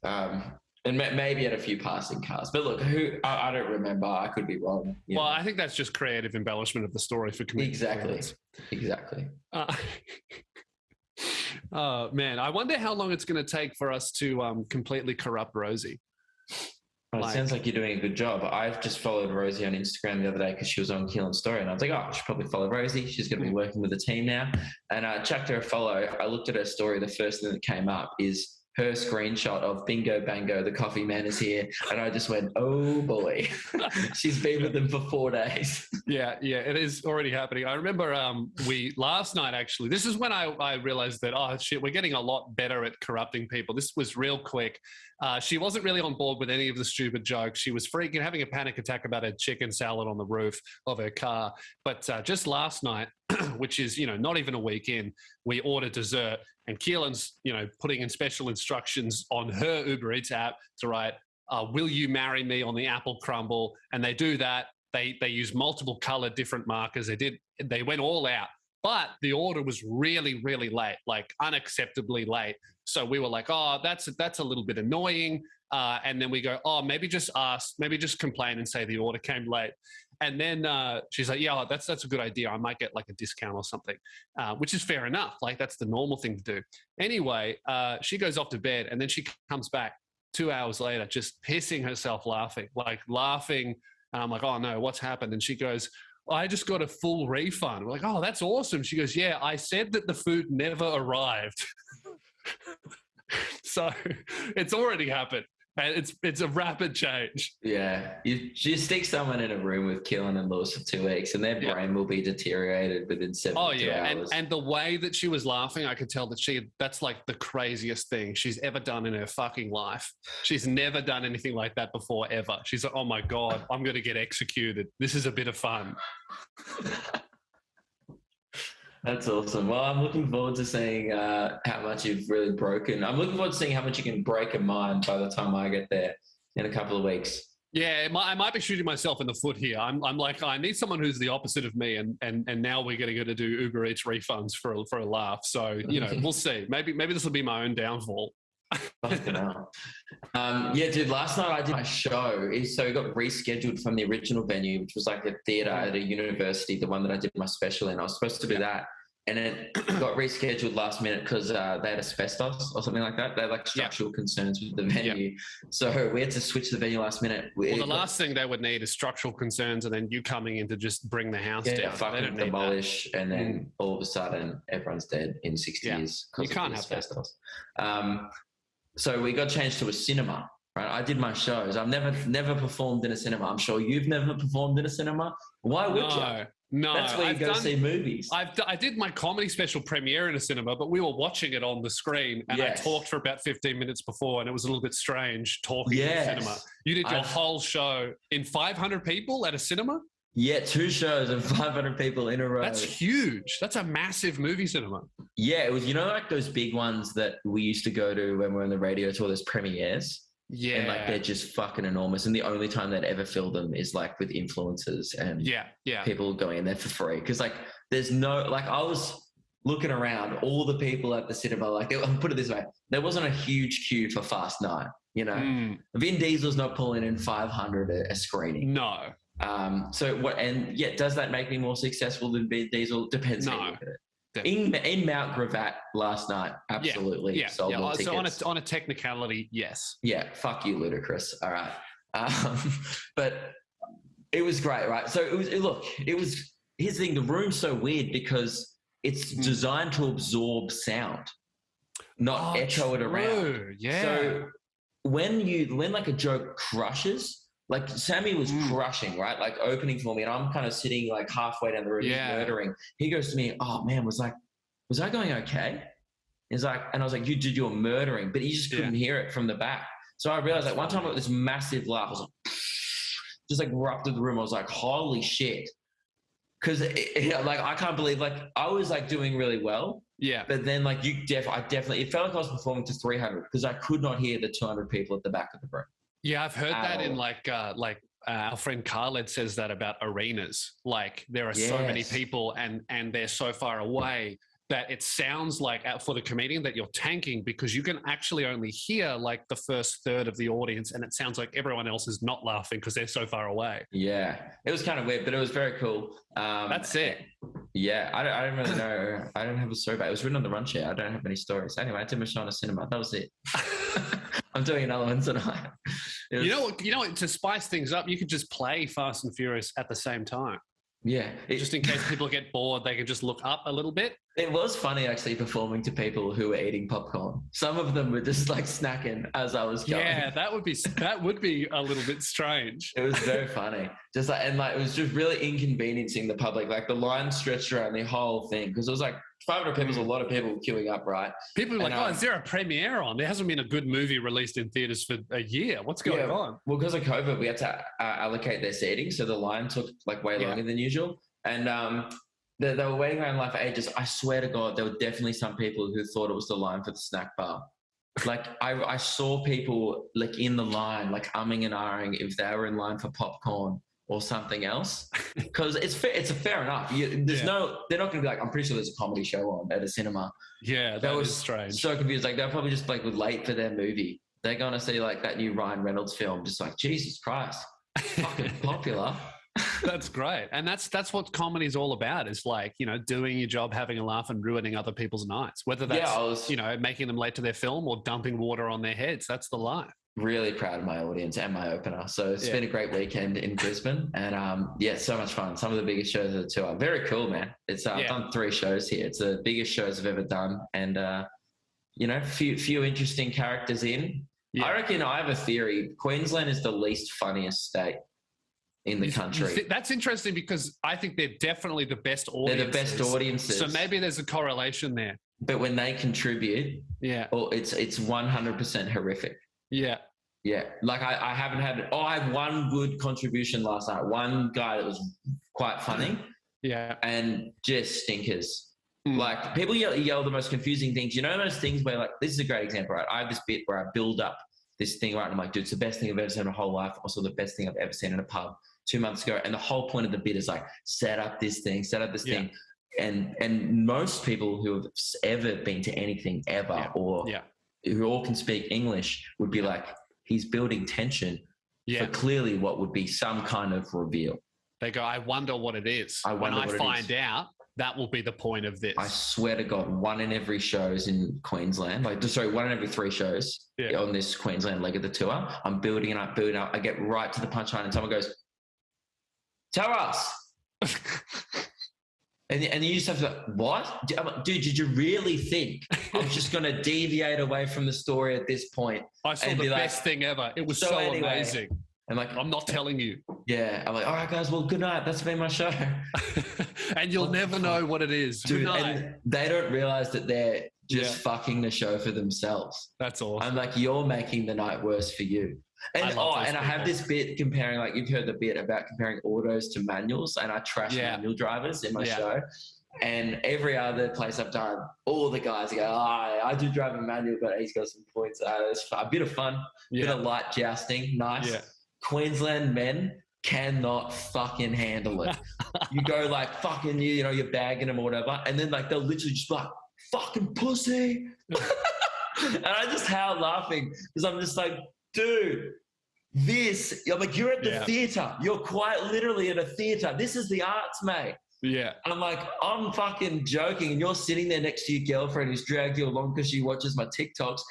And maybe had a few passing cars. But look, I don't remember. I could be wrong. Well, I think that's just creative embellishment of the story for comedians. Exactly. Man, I wonder how long it's going to take for us to completely corrupt Rosie. Well, it sounds like you're doing a good job. I've just followed Rosie on Instagram the other day because she was on Keelan's story, and I was like, oh, I should probably follow Rosie. She's going to be working with the team now. And I chucked her a follow. I looked at her story. The first thing that came up is her screenshot of bingo bango, the coffee man is here. And I just went, oh boy, she's been with them for 4 days. Yeah, it is already happening. I remember last night, actually, this is when I realized that, oh shit, we're getting a lot better at corrupting people. This was real quick. She wasn't really on board with any of the stupid jokes. She was freaking having a panic attack about her chicken salad on the roof of her car. But just last night, which is, not even a week in, we ordered dessert, and Keelan's, putting in special instructions on her Uber Eats app to write, will you marry me on the apple crumble? And they do that. They use multiple colored different markers. They went all out. But the order was really, really late, like unacceptably late. So we were like, oh, that's a little bit annoying. And then we go, oh, maybe just complain and say the order came late. And then she's like, yeah, that's a good idea. I might get like a discount or something, which is fair enough. Like, that's the normal thing to do. Anyway, she goes off to bed, and then she comes back 2 hours later, just pissing herself laughing. And I'm like, oh no, what's happened? And she goes, I just got a full refund. We're like, oh, that's awesome. She goes, yeah, I said that the food never arrived. So it's already happened. And it's a rapid change. Yeah. You stick someone in a room with Keelan and Lewis for 2 weeks and their brain will be deteriorated within 72 hours. And the way that she was laughing, I could tell that that's like the craziest thing she's ever done in her fucking life. She's never done anything like that before, ever. She's like, oh my God, I'm going to get executed. This is a bit of fun. That's awesome. Well, I'm looking forward to seeing how much you've really broken. I'm looking forward to seeing how much you can break a mind by the time I get there in a couple of weeks. Yeah, I might be shooting myself in the foot here. I'm like, I need someone who's the opposite of me, and now we're going to do Uber Eats refunds for a laugh. So, we'll see. Maybe this will be my own downfall. Yeah, dude, last night I did my show. So it got rescheduled from the original venue, which was like a theatre at a university, the one that I did my special in. I was supposed to do that. And it got rescheduled last minute because they had asbestos or something like that. They had like structural concerns with the venue. So we had to switch the venue last minute. Well, the last thing they would need is structural concerns and then you coming in to just bring the house down. Yeah, fucking demolish and then all of a sudden everyone's dead in 60 years. You can't have asbestos. So we got changed to a cinema. Right, I did my shows. I've never performed in a cinema. I'm sure you've never performed in a cinema. Why would you? No, that's where you go see movies. I did my comedy special premiere in a cinema, but we were watching it on the screen, and I talked for about 15 minutes before, and it was a little bit strange talking in the cinema. You did your whole show in 500 people at a cinema? Yeah, 2 shows and 500 people in a row. That's huge. That's a massive movie cinema. Yeah, it was, like those big ones that we used to go to when we were on the radio tour, those premieres. Yeah. And like they're just fucking enormous. And the only time they'd ever fill them is like with influencers and people going in there for free. Cause like there's no, like I was looking around all the people at the cinema, like I'll put it this way, there wasn't a huge queue for Fast 9, Vin Diesel's not pulling in 500 a screening. No. Does that make me more successful than Vin Diesel? Depends how you look at it. In Mount Gravatt last night, absolutely sold more tickets. So on a technicality, yes. Yeah, fuck you, Ludacris. All right, but it was great, right? So it was. Here's the thing: the room's so weird because it's designed to absorb sound, not echo it around. Yeah. So when like a joke crushes. Like Sammy was crushing, right? Like opening for me, and I'm kind of sitting like halfway down the room, murdering. He goes to me, "Oh man, was I going okay?" He's like, and I was like, "You did your murdering," but he just couldn't hear it from the back. So I realized like one time I got this massive laugh. I was like, just like erupted the room. I was like, "Holy shit!" Because like I can't believe like I was like doing really well. Yeah. But then like I definitely it felt like I was performing to 300 because I could not hear the 200 people at the back of the room. Yeah, I've heard that in like our friend Khaled says that about arenas. Like there are so many people and they're so far away that it sounds like for the comedian that you're tanking because you can actually only hear like the first third of the audience and it sounds like everyone else is not laughing because they're so far away. Yeah, it was kind of weird, but it was very cool. That's it. Yeah, I don't really know. I don't have a story, but it was written on the run sheet. I don't have any stories. Anyway, I did my show in a cinema. That was it. I'm doing another one tonight. You know what? To spice things up, you could just play Fast and Furious at the same time. Yeah. Just in case people get bored, they can just look up a little bit. It was funny actually performing to people who were eating popcorn. Some of them were just like snacking as I was going. Yeah, that would be a little bit strange. It was very funny. Just like it was just really inconveniencing the public. Like the line stretched around the whole thing because it was like 500 people is a lot of people queuing up, right? People were like, is there a premiere on? There hasn't been a good movie released in theaters for a year. What's going on? Well, because of COVID, we had to allocate their seating. So the line took like way longer than usual. And they were waiting around line for ages. I swear to God, there were definitely some people who thought it was the line for the snack bar. Like I saw people like in the line, like umming and ahhing if they were in line for popcorn or something else. Because it's fair enough. They're not going to be like, I'm pretty sure there's a comedy show on at a cinema. Yeah, that was strange. So confused. Like they're probably just like late for their movie. They're going to see like that new Ryan Reynolds film. Just like, Jesus Christ, fucking popular. That's great. And that's what comedy is all about is like, doing your job, having a laugh and ruining other people's nights, whether that's, making them late to their film or dumping water on their heads. That's the life. really proud of my audience and my opener. So it's been a great weekend in Brisbane, and so much fun. Some of the biggest shows of the tour. Very cool, man. It's I've done 3 shows here. It's the biggest shows I've ever done, and few interesting characters in. Yeah. I reckon I have a theory. Queensland is the least funniest state in the country. That's interesting because I think they're definitely the best audiences. They're the best audiences. So maybe there's a correlation there. But when they contribute, it's 100% horrific. Yeah. Yeah. Like I haven't had I had one good contribution last night. One guy that was quite funny. Yeah. And just stinkers. Like people yell the most confusing things. You know those things where like, this is a great example, right? I have this bit where I build up this thing, right? And I'm like, dude, it's the best thing I've ever seen in my whole life. Also the best thing I've ever seen in a pub 2 months ago. And the whole point of the bit is like, set up this thing. And most people who have ever been to anything ever or who all can speak English would be like, he's building tension for clearly what would be some kind of reveal. They go, I wonder what it is. When I find out, that will be the point of this. I swear to God, 1 in every shows in Queensland, 1 in every 3 shows on this Queensland leg of the tour. I'm building it up. I get right to the punchline and someone goes, tell us. And you just have to like, what? Dude, did you really think I was just going to deviate away from the story at this point? I saw the best thing ever. It was so amazing. And like, I'm not telling you. Yeah. I'm like, all right, guys, well, good night. That's been my show. And you'll never know what it is. Dude, and they don't realize that they're just fucking the show for themselves. That's awesome. I'm like, you're making the night worse for you. And I have this bit comparing, like you've heard the bit about comparing autos to manuals, and I trash manual drivers in my show. And every other place I've done, all the guys go, I do drive a manual, but he's got some points. It's a bit of fun, bit of light jousting, nice. Yeah. Queensland men cannot fucking handle it. You go like fucking, you're bagging them or whatever, and then like they'll literally just be like, fucking pussy. And I just howl laughing because I'm just like, dude, I'm like, you're at the theatre. You're quite literally at a theatre. This is the arts, mate. Yeah. I'm like, I'm fucking joking. And you're sitting there next to your girlfriend who's dragged you along because she watches my TikToks.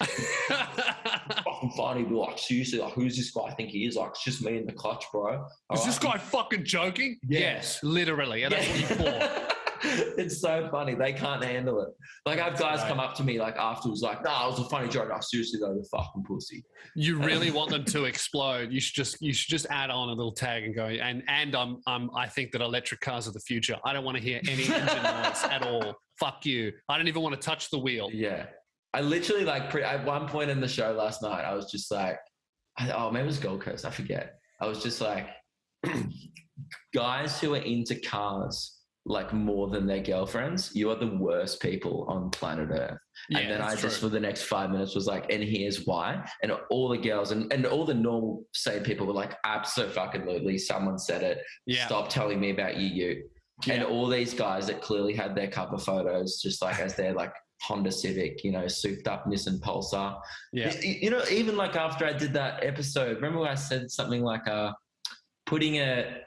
Fucking funny. Be like, seriously, like, who's this guy I think he is? Like, it's just me in the clutch, bro. Is this guy fucking joking? Yes, literally. And that's what you thought. It's so funny. They can't handle it. Like I have guys come up to me like afterwards, like, "No, it was a funny joke." No, seriously though, the fucking pussy. You really want them to explode. You should just add on a little tag and go. And I think that electric cars are the future. I don't want to hear any engine noise at all. Fuck you. I don't even want to touch the wheel. Yeah, I literally at one point in the show last night, I was just like, maybe it was Gold Coast. I forget. I was just like, guys who are into cars like more than their girlfriends, you are the worst people on planet Earth. And then I just for the next 5 minutes was like, and here's why. And all the girls and all the normal sane people were like, absolutely, someone said it. Stop telling me about you. And all these guys that clearly had their cover photos just like as their like Honda Civic, souped up Nissan Pulsar. Yeah. Even like after I did that episode, remember when I said something like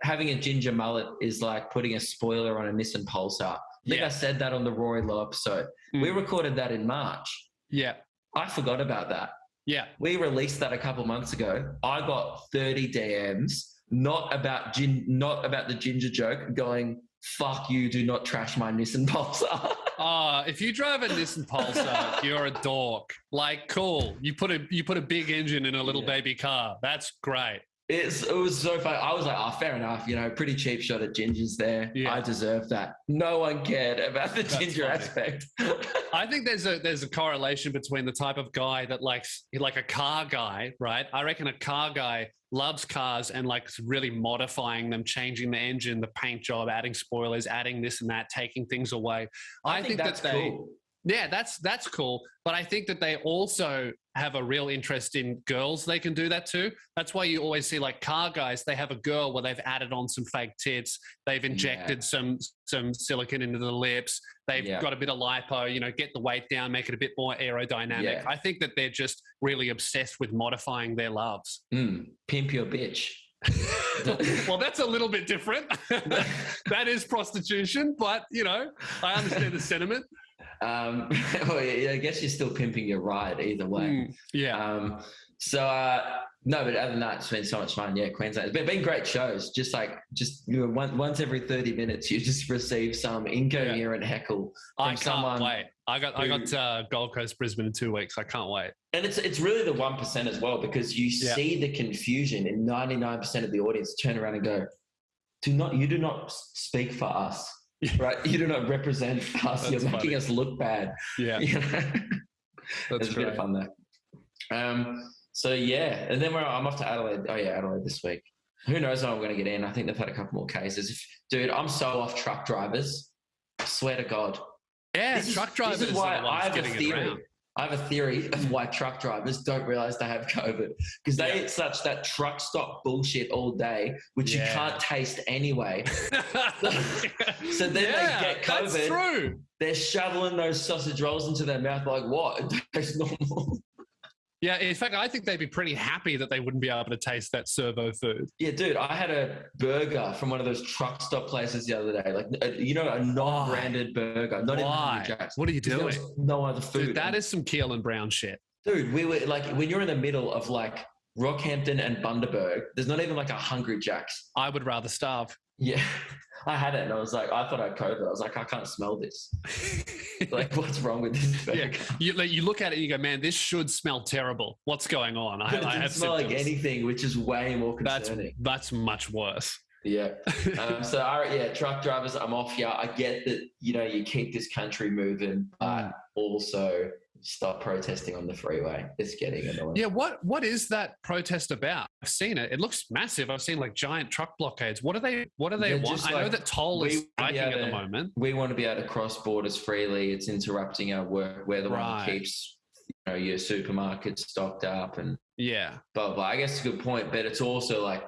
having a ginger mullet is like putting a spoiler on a Nissan Pulsar. I think I said that on the Rory Lowe episode. We recorded that in March. Yeah. I forgot about that. Yeah. We released that a couple months ago. I got 30 DMs, not about the ginger joke, going, fuck you, do not trash my Nissan Pulsar. If you drive a Nissan Pulsar, you're a dork. Like, cool. You put a big engine in a little baby car. That's great. It was so funny. I was like, fair enough. Pretty cheap shot at gingers there. Yeah. I deserve that. No one cared about the ginger aspect. I think there's a correlation between the type of guy that likes like a car guy, right? I reckon a car guy loves cars and likes really modifying them, changing the engine, the paint job, adding spoilers, adding this and that, taking things away. I think that's cool. Yeah, that's cool. But I think that they also have a real interest in girls they can do that too. That's why you always see like car guys, they have a girl where they've added on some fake tits. They've injected some silicone into the lips. They've got a bit of lipo, get the weight down, make it a bit more aerodynamic. Yeah. I think that they're just really obsessed with modifying their loves. Pimp your bitch. Well, that's a little bit different. That is prostitution, but I understand the sentiment. I guess you're still pimping your ride either way. So, no, but other than that, it's been so much fun. Yeah, Queensland. It's been great shows. Just once every 30 minutes, you just receive some incoherent heckle from I can't wait. I got Gold Coast, Brisbane in 2 weeks. I can't wait. And it's really the 1% as well, because you see the confusion in 99% of the audience turn around and go, you do not speak for us, right? You do not represent us. You're making us look bad. Yeah. You know? That's it's a bit of fun though. So yeah, and then I'm off to Adelaide. Oh yeah, Adelaide this week. Who knows when I'm going to get in? I think they've had a couple more cases. Dude, I'm so off truck drivers. I swear to God. Yeah, truck drivers. This is why I have a theory. I have a theory of why truck drivers don't realize they have COVID, because they eat such that truck stop bullshit all day, which you can't taste anyway. So then they get COVID. That's true. They're shoveling those sausage rolls into their mouth like, what? It tastes normal. Yeah, in fact, I think they'd be pretty happy that they wouldn't be able to taste that servo food. Yeah, dude, I had a burger from one of those truck stop places the other day. Like, a non-branded burger. Not even Jack's. What are you doing? No other food. Dude, that is some Keelan Brown shit. Dude, we were like, when you're in the middle of like Rockhampton and Bundaberg, there's not even like a Hungry Jack's. I would rather starve. Yeah. I had it and I was like, I thought I had COVID. I was like, I can't smell this. Like, what's wrong with this burger? Yeah. You look at it and you go, man, this should smell terrible. What's going on? I have smell symptoms. Like anything, which is way more concerning. That's much worse. Yeah. Truck drivers, I'm off. Yeah, I get that, you keep this country moving, but also stop protesting on the freeway. It's getting annoying. Yeah, what is that protest about? I've seen it. It looks massive. I've seen like giant truck blockades. What do they want? I know that toll is spiking at the moment. We want to be able to cross borders freely. It's interrupting our work. We're the one who keeps your supermarket stocked up and blah, blah, blah. I guess it's a good point, but it's also like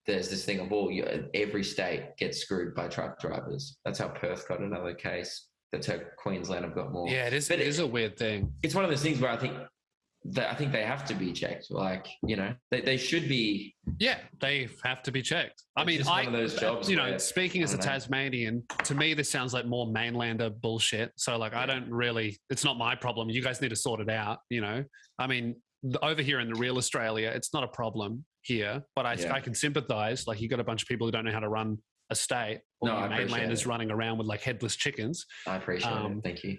there's this thing of every state gets screwed by truck drivers. That's how Perth got another case. That's how Queensland have got more. Yeah, it is a weird thing. It's one of those things where I think they have to be checked. Like, they should be. Yeah, they have to be checked. I mean, one of those jobs. Speaking as a Tasmanian, to me, this sounds like more mainlander bullshit. So, like, I don't really. It's not my problem. You guys need to sort it out. I mean, over here in the real Australia, it's not a problem here, but I can sympathise. Like, you got a bunch of people who don't know how to run a state, or mainlanders running around with like headless chickens. I appreciate it. Thank you.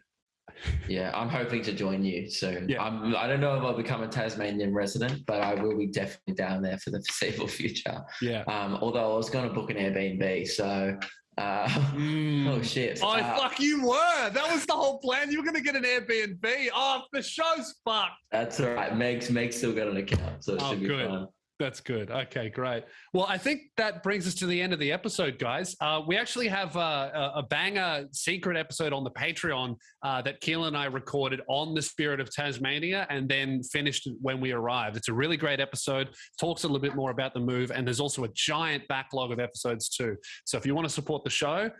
Yeah, I'm hoping to join you soon. Yeah. I don't know if I'll become a Tasmanian resident, but I will be definitely down there for the foreseeable future. Yeah. Although I was going to book an Airbnb, so oh shit. Oh fuck, you were. That was the whole plan. You were going to get an Airbnb. Oh, the show's fucked. That's all right. Meg's still got an account, so it should be fun. That's good. Okay, great. Well, I think that brings us to the end of the episode, guys. We actually have a banger secret episode on the Patreon that Keelan and I recorded on the Spirit of Tasmania and then finished when we arrived. It's a really great episode. Talks a little bit more about the move, and there's also a giant backlog of episodes too. So if you want to support the show,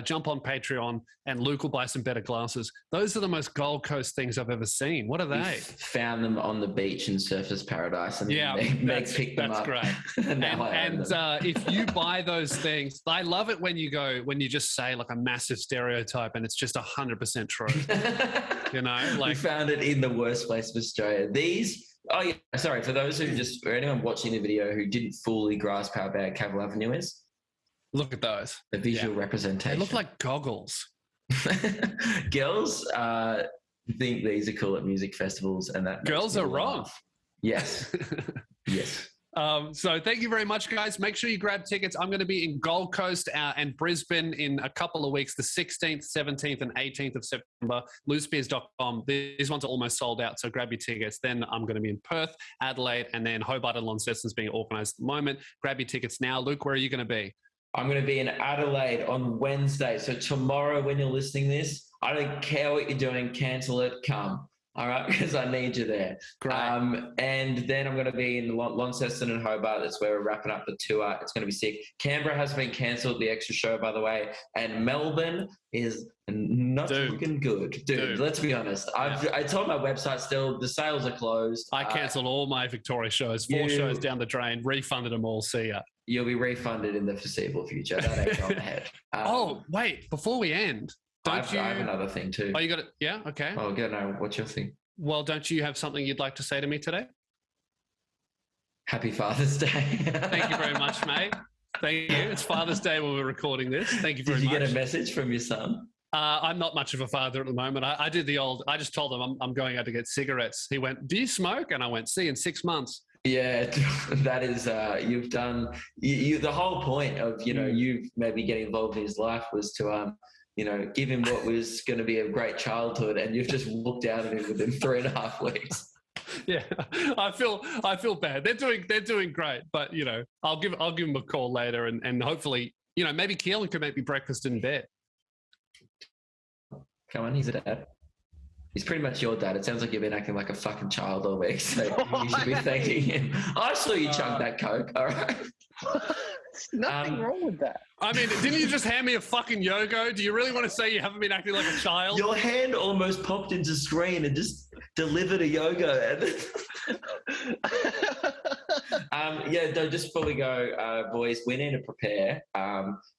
jump on Patreon and Luke will buy some better glasses. Those are the most Gold Coast things I've ever seen. What are they? Found them on the beach in Surfers Paradise, and Meg picked them up. That's great. and if you buy those things, I love it when you just say like a massive stereotype and it's just 100% true. We found it in the worst place of Australia. For those for anyone watching the video who didn't fully grasp how bad Cavill Avenue is, look at those. The visual representation. They look like goggles. Girls think these are cool at music festivals, and that girls are wrong. Yes. Yes. So thank you very much, guys. Make sure you grab tickets. I'm going to be in Gold Coast and Brisbane in a couple of weeks, the 16th, 17th, and 18th of September. Loosbeers.com. These ones are almost sold out, so grab your tickets. Then I'm going to be in Perth, Adelaide, and then Hobart and Launceston's being organised at the moment. Grab your tickets now. Luke, where are you going to be? I'm going to be in Adelaide on Wednesday. So tomorrow when you're listening to this, I don't care what you're doing, cancel it, come. All right, because I need you there. Great. And then I'm going to be in Launceston and Hobart. That's where we're wrapping up the tour. It's going to be sick. Canberra has been cancelled, the extra show, by the way. And Melbourne is not looking good. Dude, let's be honest. I told my website still, the sales are closed. I cancelled all my Victoria shows, 4 shows down the drain, refunded them all. See ya. You'll be refunded in the foreseeable future. That ain't going ahead. Wait, before we end. I have another thing too. Oh, you got it? Yeah, okay. Oh, good. No, what's your thing? Well, don't you have something you'd like to say to me today? Happy Father's Day. Thank you very much, mate. Thank you. It's Father's Day when we're recording this. Thank you very much. Did you get a message from your son? I'm not much of a father at the moment. I did the old, I just told him I'm going out to get cigarettes. He went, do you smoke? And I went, see, in 6 months. Yeah, that is, you've done, the whole point of, you maybe getting involved in his life was to, give him what was going to be a great childhood, and you've just walked out of him within 3.5 weeks. Yeah, I feel bad. They're doing great, but I'll give them a call later, and hopefully, maybe Keelan could make me breakfast in bed. Come on, he's a dad. He's pretty much your dad. It sounds like you've been acting like a fucking child all week, so you should be thanking him. I saw you chug that Coke, all right? There's nothing wrong with that. I mean, didn't you just hand me a fucking Yogo? Do you really want to say you haven't been acting like a child? Your hand almost popped into screen and just delivered a Yogo. Just before we go, boys, we need to prepare.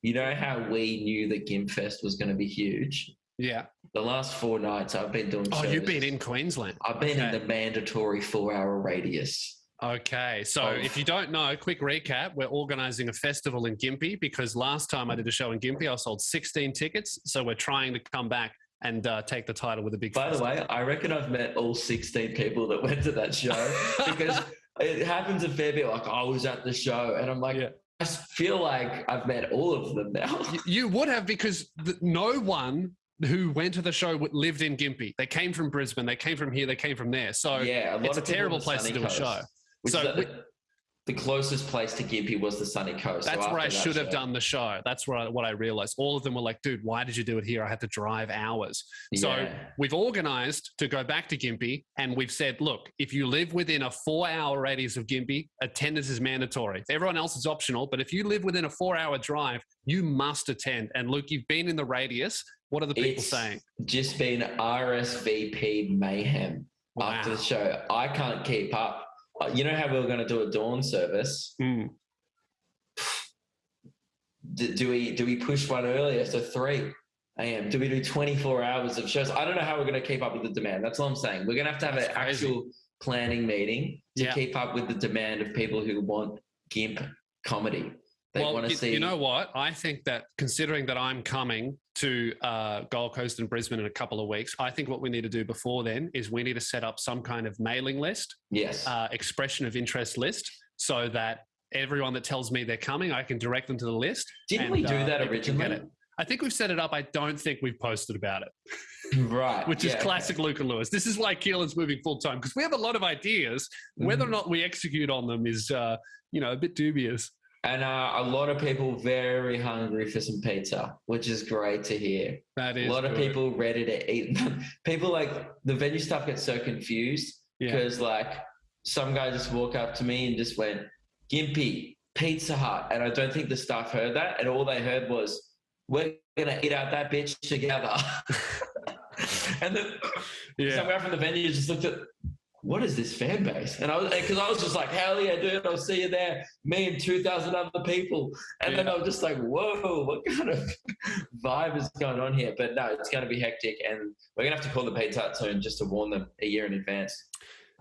You know how we knew that Gympfest was going to be huge? Yeah. The last 4 nights I've been doing shows. Oh, you've been in Queensland. I've been in the mandatory 4-hour radius. Okay. So if you don't know, quick recap, we're organising a festival in Gympie because last time I did a show in Gympie, I sold 16 tickets. So we're trying to come back and take the title with a big festival. By the way, I reckon I've met all 16 people that went to that show because it happens a fair bit. Like, I was at the show and I'm like, I feel like I've met all of them now. You would have, because no one who went to the show lived in Gympie. They came from Brisbane. They came from here. They came from there. So it's a terrible place to do a show. The closest place to Gympie was the sunny coast. That's where I should have done the show. That's what I realized. All of them were like, dude, why did you do it here? I had to drive hours. So we've organized to go back to Gympie, and we've said, look, if you live within a 4-hour radius of Gympie, attendance is mandatory. Everyone else is optional, but if you live within a 4-hour drive, you must attend. And Luke, you've been in the radius. What are the people saying? Just been RSVP mayhem after the show. I can't keep up. You know how we were going to do a dawn service? Do we push one earlier? So 3 a.m. Do we do 24 hours of shows? I don't know how we're going to keep up with the demand. That's all I'm saying. We're going to have an actual planning meeting to keep up with the demand of people who want GIMP comedy. They want to see. You know what? I think that considering that I'm coming to Gold Coast and Brisbane in a couple of weeks, I think what we need to do before then is we need to set up some kind of mailing list, expression of interest list, so that everyone that tells me they're coming, I can direct them to the list. Didn't we do that originally? I think we've set it up. I don't think we've posted about it. Right. Which is classic Luke and Lewis. This is why Keelan's moving full time, because we have a lot of ideas. Whether or not we execute on them is, a bit dubious. And a lot of people very hungry for some pizza, which is great to hear. That is a lot of people ready to eat. People the venue staff get so confused because some guy just walked up to me and just went, Gympie, Pizza Hut. And I don't think the staff heard that. And all they heard was, we're going to eat out that bitch together. And then some guy from the venue just looked at, what is this fan base? And I was just like, hell yeah, dude, I'll see you there. Me and 2,000 other people. And then I was just like, whoa, what kind of vibe is going on here? But no, it's going to be hectic. And we're going to have to call the Pizza Hut soon just to warn them a year in advance.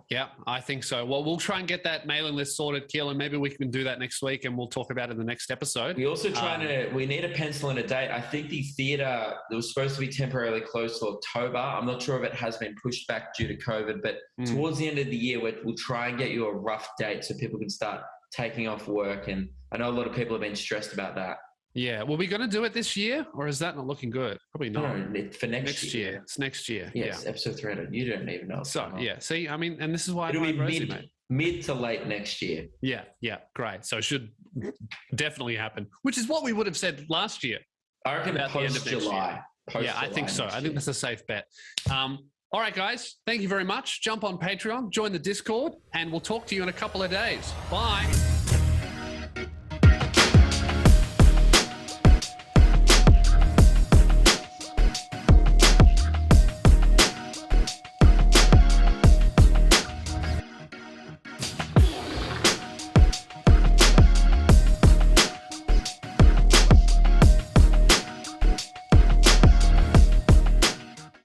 Yeah, I think so. Well, we'll try and get that mailing list sorted, Keelan. Maybe we can do that next week and we'll talk about it in the next episode. We also we need to pencil in a date. I think the theatre, it was supposed to be temporarily closed till October. I'm not sure if it has been pushed back due to COVID, but towards the end of the year, we'll try and get you a rough date so people can start taking off work. And I know a lot of people have been stressed about that. Yeah. Were we going to do it this year, or is that not looking good? Probably not. No, for next year. It's next year. Yes, episode 300. You don't even know. So, see, I mean, and this is why it'll be Rosie, mid to late next year. Yeah, great. So it should definitely happen, which is what we would have said last year. I reckon post-July. I think so. I think that's a safe bet. All right, guys. Thank you very much. Jump on Patreon, join the Discord, and we'll talk to you in a couple of days. Bye.